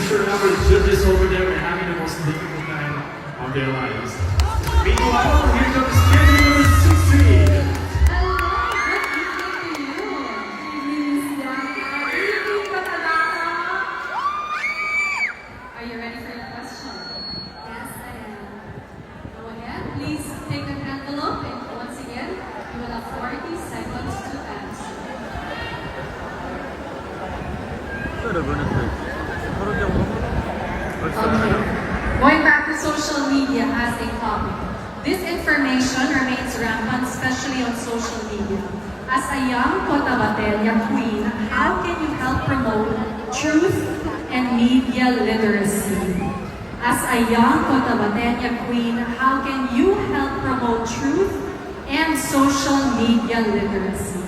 sure our judges over there are having the most difficult time of their lives. Meanwhile, here comes kid number 16. Hello, good evening to you. Evening, Bianca. Evening, Katalaka. Are you ready for your question? Yes, I am. Go ahead. Please take an envelope and once again, you will have 40 seconds to answer. Okay. Going back to social media as a topic. This information remains rampant, especially on social media. As a young Cotabateria queen, how can you help promote truth and media literacy? As a young Cotabateria queen, how can you help promote truth and social media literacy?